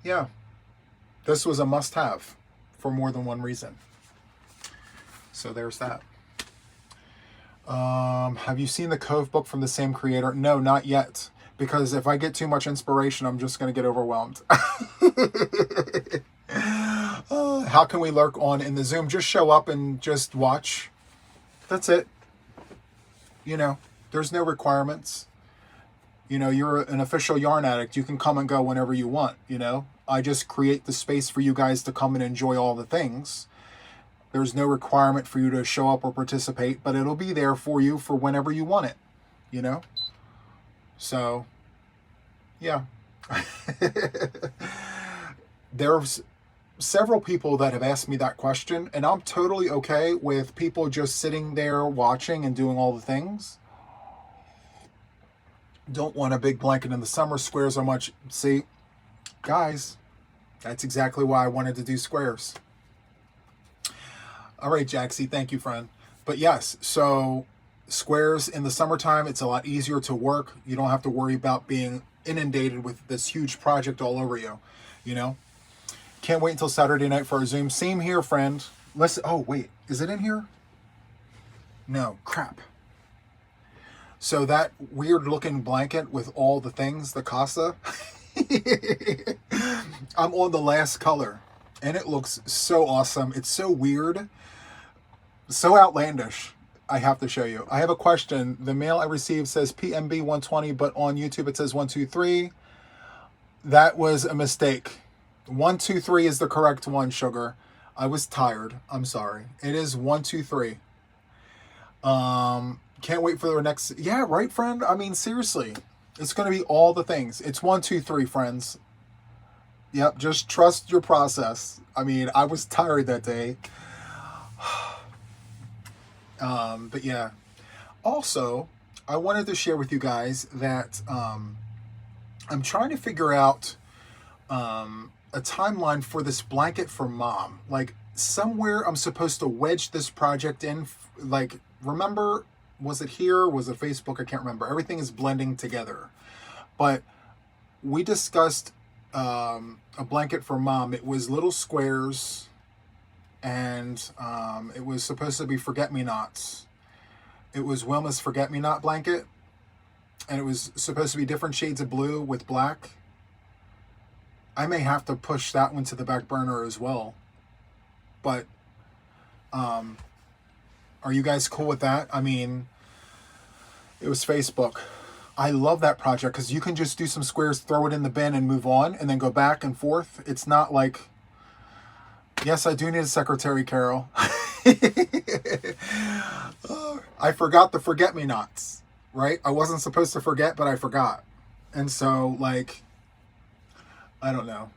yeah, this was a must-have for more than one reason. So there's that. Have you seen the Cove book from the same creator? No, not yet. Because if I get too much inspiration, I'm just going to get overwhelmed. How can we lurk on in the Zoom? Just show up and just watch. That's it. You know, there's no requirements. You know, you're an official yarn addict. You can come and go whenever you want, you know. I just create the space for you guys to come and enjoy all the things. There's no requirement for you to show up or participate, but it'll be there for you for whenever you want it, you know? So, yeah. There's several people that have asked me that question, and I'm totally okay with people just sitting there watching and doing all the things. Don't want a big blanket in the summer. Squares are much. See, guys, that's exactly why I wanted to do squares. All right, Jaxie, thank you, friend. But yes, so squares in the summertime, it's a lot easier to work. You don't have to worry about being inundated with this huge project all over you, you know? Can't wait until Saturday night for our Zoom. Same here, friend. Listen, oh, wait, is it in here? No, crap. So that weird looking blanket with all the things, the Casa, I'm on the last color and it looks so awesome. It's so weird, so outlandish. I have to show you. I have a question. The mail I received says PMB 120, but on YouTube it says 123. That was a mistake. 123 is the correct one, sugar. I was tired. I'm sorry. It is 123. Can't wait for the next. Yeah, right, friend. I mean, seriously, it's going to be all the things. It's 123, friends. Yep, just trust your process. I mean, I was tired that day. But yeah. Also, I wanted to share with you guys that I'm trying to figure out a timeline for this blanket for mom. Like, somewhere I'm supposed to wedge this project in. Like, remember, was it here? Was it Facebook? I can't remember. Everything is blending together. But we discussed a blanket for mom. It was little squares, and it was supposed to be forget-me-nots. It was Wilma's forget-me-not blanket, and it was supposed to be different shades of blue with black. I may have to push that one to the back burner as well. But are you guys cool with that? I mean, it was Facebook. I love that project because you can just do some squares, throw it in the bin and move on and then go back and forth. It's not like, yes, I do need a secretary, Carol. I forgot the forget-me-nots, right? I wasn't supposed to forget, but I forgot. And so, like, I don't know.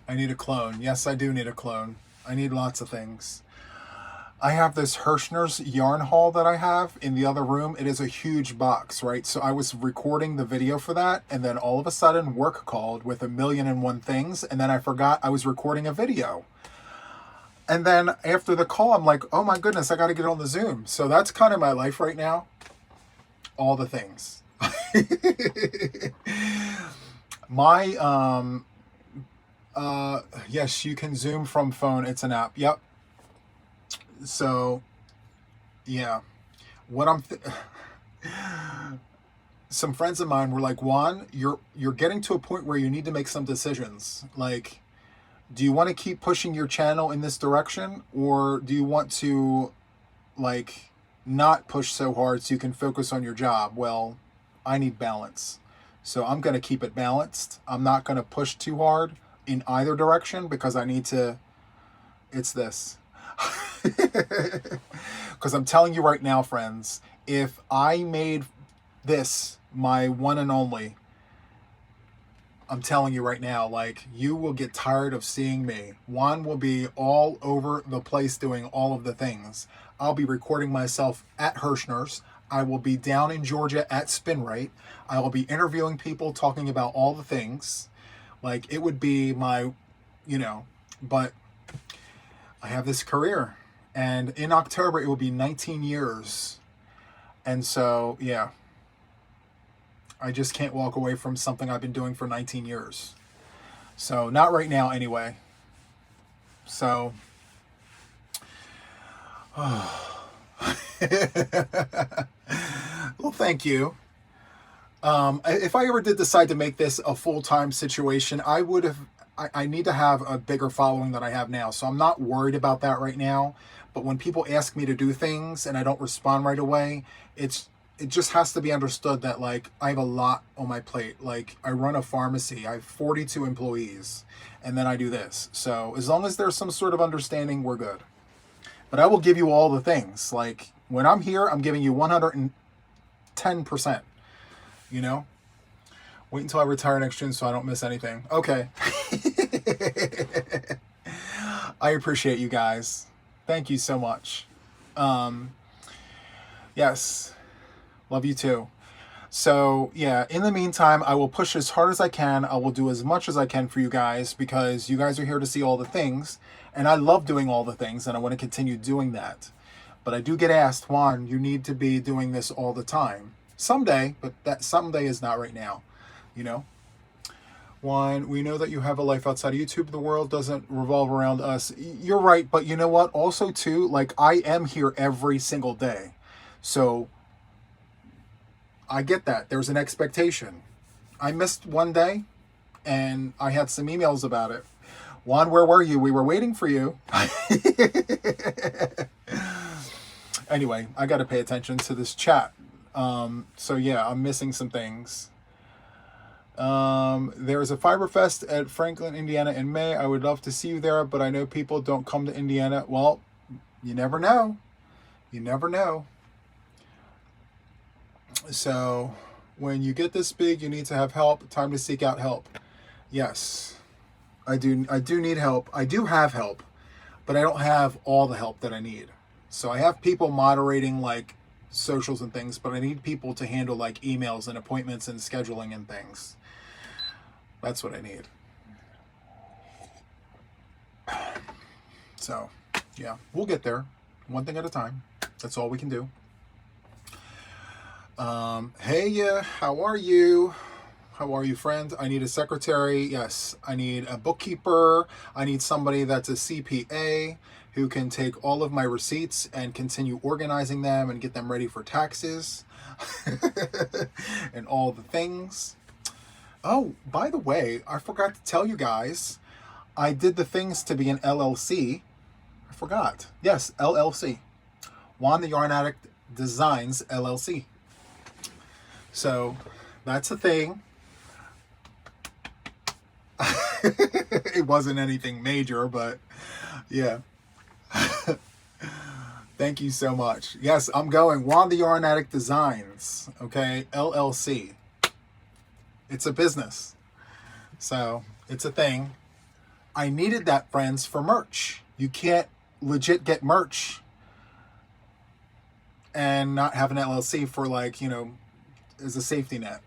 I need a clone. Yes, I do need a clone. I need lots of things. I have this Hirschner's yarn haul that I have in the other room. It is a huge box, right? So I was recording the video for that, and then all of a sudden work called with 1,000,001 things, and then I forgot I was recording a video. And then after the call, I'm like, oh my goodness, I got to get on the Zoom. So that's kind of my life right now. All the things. My, yes, you can Zoom from phone. It's an app. Yep. So, yeah, what some friends of mine were like, Juan, you're getting to a point where you need to make some decisions. Like, do you want to keep pushing your channel in this direction, or do you want to, like, not push so hard so you can focus on your job? Well, I need balance. So I'm going to keep it balanced. I'm not going to push too hard in either direction because I need to, it's this. Because I'm telling you right now, friends, if I made this my one and only, I'm telling you right now, like, you will get tired of seeing me. Juan will be all over the place doing all of the things. I'll be recording myself at Hirschner's. I will be down in Georgia at Spinrite. I will be interviewing people, talking about all the things. Like, it would be my, you know, but I have this career. And in October, it will be 19 years. And so, yeah. I just can't walk away from something I've been doing for 19 years. So, not right now anyway. So, well, thank you. If I ever did decide to make this a full-time situation, I need to have a bigger following than I have now. So I'm not worried about that right now. But when people ask me to do things and I don't respond right away, it just has to be understood that, like, I have a lot on my plate. Like, I run a pharmacy. I have 42 employees, and then I do this. So as long as there's some sort of understanding, we're good. But I will give you all the things. Like, when I'm here, I'm giving you 110%. You know? Wait until I retire next June so I don't miss anything. Okay. I appreciate you guys. Thank you so much. Yes. Love you too. So, yeah, in the meantime, I will push as hard as I can. I will do as much as I can for you guys because you guys are here to see all the things. And I love doing all the things, and I want to continue doing that. But I do get asked, Juan, you need to be doing this all the time. Someday, but that someday is not right now, you know? Juan, we know that you have a life outside of YouTube. The world doesn't revolve around us. You're right, but you know what? Also, too, like, I am here every single day. So I get that. There's an expectation. I missed one day, and I had some emails about it. Juan, where were you? We were waiting for you. Anyway, I got to pay attention to this chat. So yeah, I'm missing some things. There's a Fiber Fest at Franklin, Indiana in May. I would love to see you there, but I know people don't come to Indiana. Well, you never know. You never know. So when you get this big, you need to have help. Time to seek out help. Yes, I do need help. I do have help, but I don't have all the help that I need. So I have people moderating like socials and things, but I need people to handle like emails and appointments and scheduling and things. That's what I need. So yeah, we'll get there one thing at a time. That's all we can do. Hey, how are you? How are you, friend? I need a secretary. Yes, I need a bookkeeper. I need somebody that's a CPA who can take all of my receipts and continue organizing them and get them ready for taxes and all the things. Oh, by the way, I forgot to tell you guys, I did the things to be an LLC. I forgot. Yes, LLC. Juan The Yarn Addict Designs LLC. So that's a thing. It wasn't anything major, but yeah. Thank you so much. Yes, I'm going. Juan The Yarn Addict Designs. Okay, LLC. It's a business. So it's a thing. I needed that, friends, for merch. You can't legit get merch and not have an LLC for, like, you know, as a safety net.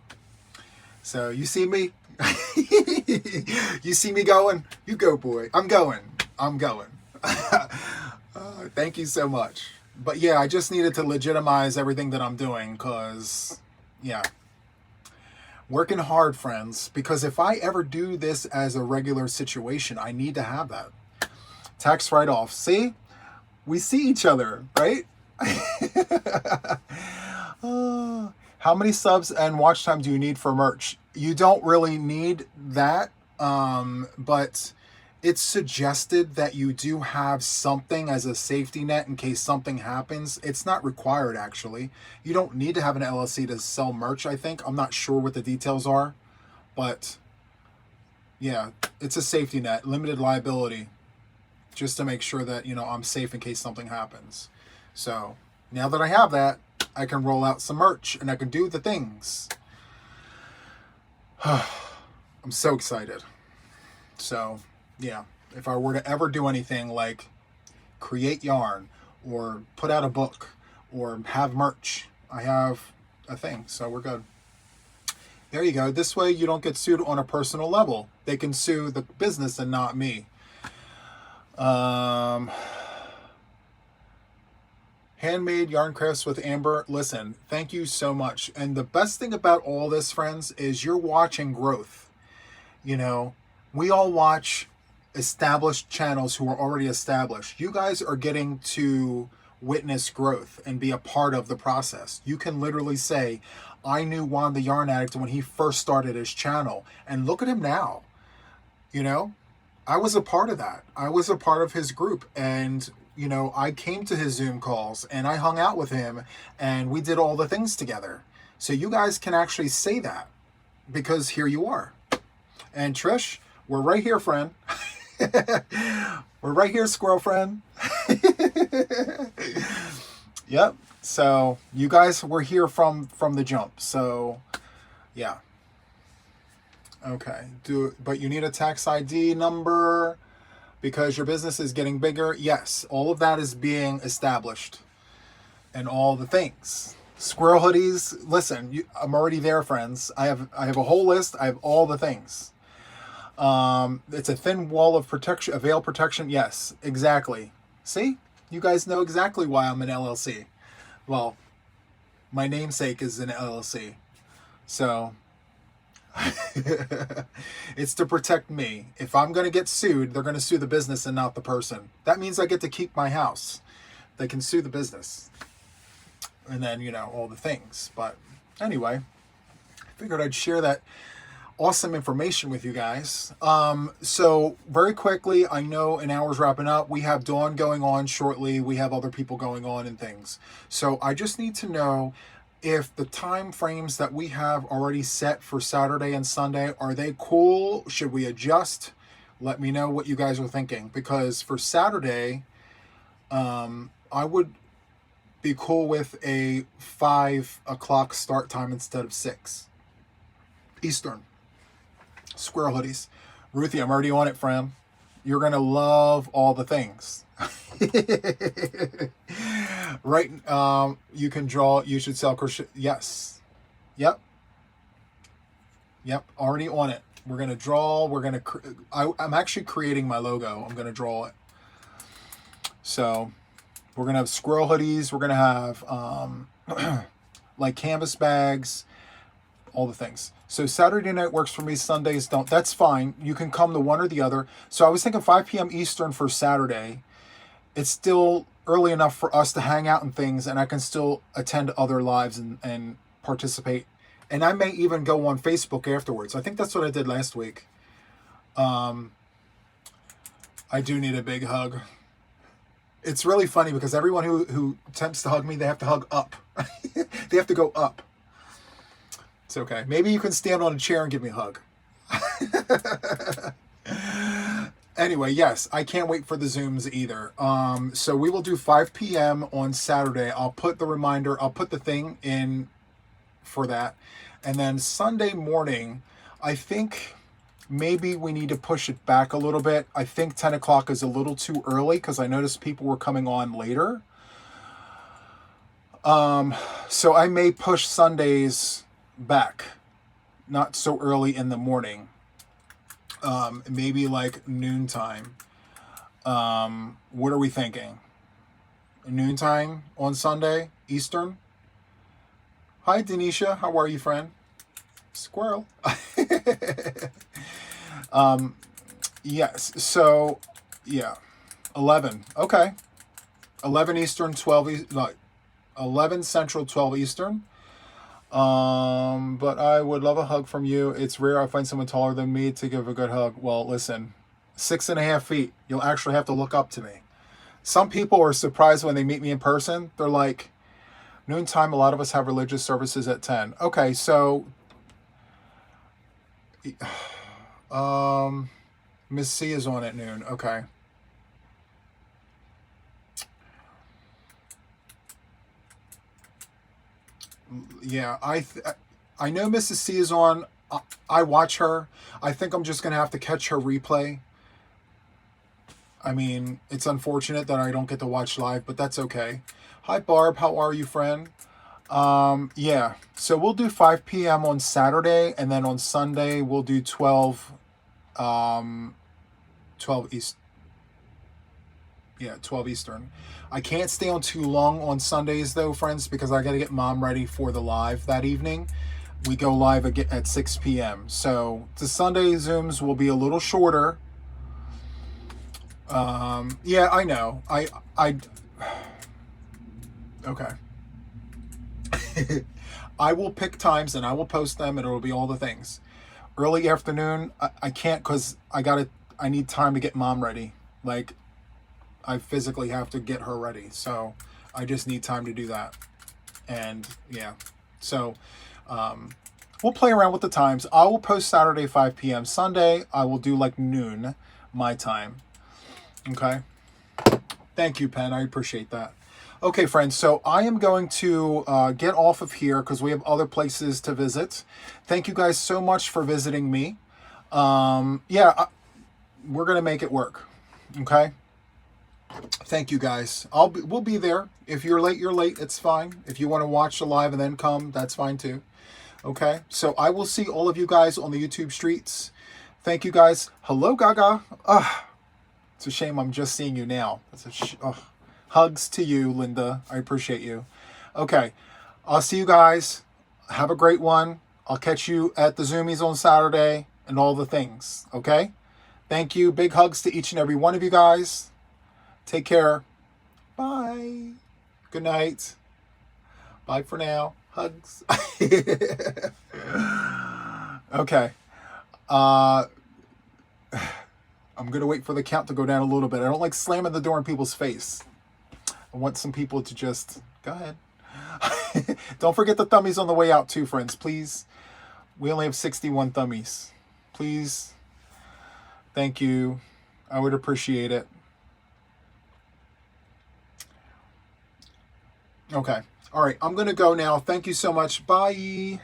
So you see me? You see me going? You go, boy. I'm going. Thank you so much. But yeah, I just needed to legitimize everything that I'm doing because, yeah. Working hard, friends, because if I ever do this as a regular situation, I need to have that. Tax write-off. See? We see each other, right? How many subs and watch time do you need for merch? You don't really need that, but it's suggested that you do have something as a safety net in case something happens. It's not required, actually. You don't need to have an LLC to sell merch, I think. I'm not sure what the details are, but yeah, it's a safety net, limited liability, just to make sure that, you know, I'm safe in case something happens. So now that I have that, I can roll out some merch and I can do the things. I'm so excited. So yeah, if I were to ever do anything like create yarn or put out a book or have merch, I have a thing, so we're good. There you go. This way you don't get sued on a personal level. They can sue the business and not me. Handmade yarn crafts with Amber. Listen, thank you so much. And the best thing about all this, friends, is you're watching growth. You know, we all watch established channels who are already established. You guys are getting to witness growth and be a part of the process. You can literally say, I knew Juan The Yarn Addict when he first started his channel, and look at him now. You know, I was a part of that. I was a part of his group, and you know, I came to his Zoom calls and I hung out with him and we did all the things together. So you guys can actually say that because here you are. And Trish, we're right here, friend. We're right here, squirrel friend. Yep. So you guys were here from the jump. So yeah. Okay. But you need a tax ID number because your business is getting bigger. Yes, all of that is being established, and all the things. Squirrel hoodies. Listen, I'm already there, friends. I have a whole list. I have all the things. It's a thin wall of protection, a veil protection. Yes, exactly. See, you guys know exactly why I'm an LLC. Well, my namesake is an LLC, so it's to protect me. If I'm going to get sued, they're going to sue the business and not the person. That means I get to keep my house. They can sue the business, and then all the things. But anyway, I figured I'd share that awesome information with you guys. So very quickly, I know an hour's wrapping up. We have Dawn going on shortly. We have other people going on and things. So I just need to know if the time frames that we have already set for Saturday and Sunday, are they cool? Should we adjust? Let me know what you guys are thinking. Because for Saturday, I would be cool with a 5 o'clock start time instead of 6 Eastern. Squirrel hoodies. Ruthie, I'm already on it, friend. You're going to love all the things. Right. You can draw. You should sell crochet. Yes. Yep. Already on it. We're going to draw. We're going to... I'm actually creating my logo. I'm going to draw it. So we're going to have squirrel hoodies. We're going to have like canvas bags. All the things. So Saturday night works for me. Sundays don't. That's fine. You can come to one or the other. So I was thinking 5 p.m. Eastern for Saturday. It's still early enough for us to hang out and things, and I can still attend other lives and participate. And I may even go on Facebook afterwards. I think that's what I did last week. I do need a big hug. It's really funny because everyone who attempts to hug me, they have to hug up. They have to go up. It's okay. Maybe you can stand on a chair and give me a hug. Anyway, yes, I can't wait for the Zooms either. So we will do 5 p.m. on Saturday. I'll put the reminder, I'll put the thing in for that. And then Sunday morning, I think maybe we need to push it back a little bit. I think 10 o'clock is a little too early because I noticed people were coming on later. So I may push Sundays back, not so early in the morning, maybe like noontime. What are we thinking? Noontime on Sunday Eastern. Hi Denisha, how are you, friend? Squirrel. Yes, so yeah, 11. Okay, 11 Eastern, 11 Central, 12 Eastern. But I would love a hug from you. It's rare I find someone taller than me to give a good hug. Well, listen, 6.5 feet. You'll actually have to look up to me. Some people are surprised when they meet me in person. They're like, noontime, a lot of us have religious services at 10. Okay, so, Miss C is on at noon. Okay. Yeah, I know Mrs. C is on. I watch her. I think I'm just going to have to catch her replay. I mean, it's unfortunate that I don't get to watch live, but that's okay. Hi, Barb. How are you, friend? Yeah, so we'll do 5 p.m. on Saturday, and then on Sunday we'll do 12 East. Yeah, 12 Eastern. I can't stay on too long on Sundays, though, friends, because I got to get Mom ready for the live that evening. We go live again at 6 p.m. So the Sunday Zooms will be a little shorter. Yeah, I know. Okay. I will pick times and I will post them, and it'll be all the things. Early afternoon, I can't because I need time to get Mom ready. Like, I physically have to get her ready. So I just need time to do that. And yeah, so we'll play around with the times. I will post Saturday 5 p.m. Sunday I will do like noon. my time. Okay. Thank you, Pen. I appreciate that. Okay, friends, so I am going to get off of here because we have other places to visit. Thank you guys so much for visiting me. Yeah, we're going to make it work. Okay? Thank you, guys. We'll be there. If you're late, you're late. It's fine. If you want to watch the live and then come, that's fine too. Okay? So I will see all of you guys on the YouTube streets. Thank you, guys. Hello, Gaga. It's a shame I'm just seeing you now. Hugs to you, Linda. I appreciate you. Okay. I'll see you guys. Have a great one. I'll catch you at the Zoomies on Saturday and all the things. Okay? Thank you. Big hugs to each and every one of you guys. Take care. Bye. Good night. Bye for now. Hugs. Okay. I'm going to wait for the count to go down a little bit. I don't like slamming the door in people's face. I want some people to just... Go ahead. Don't forget the thummies on the way out too, friends. Please. We only have 61 thummies. Please. Thank you. I would appreciate it. Okay. All right. I'm going to go now. Thank you so much. Bye.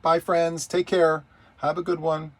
Bye, friends. Take care. Have a good one.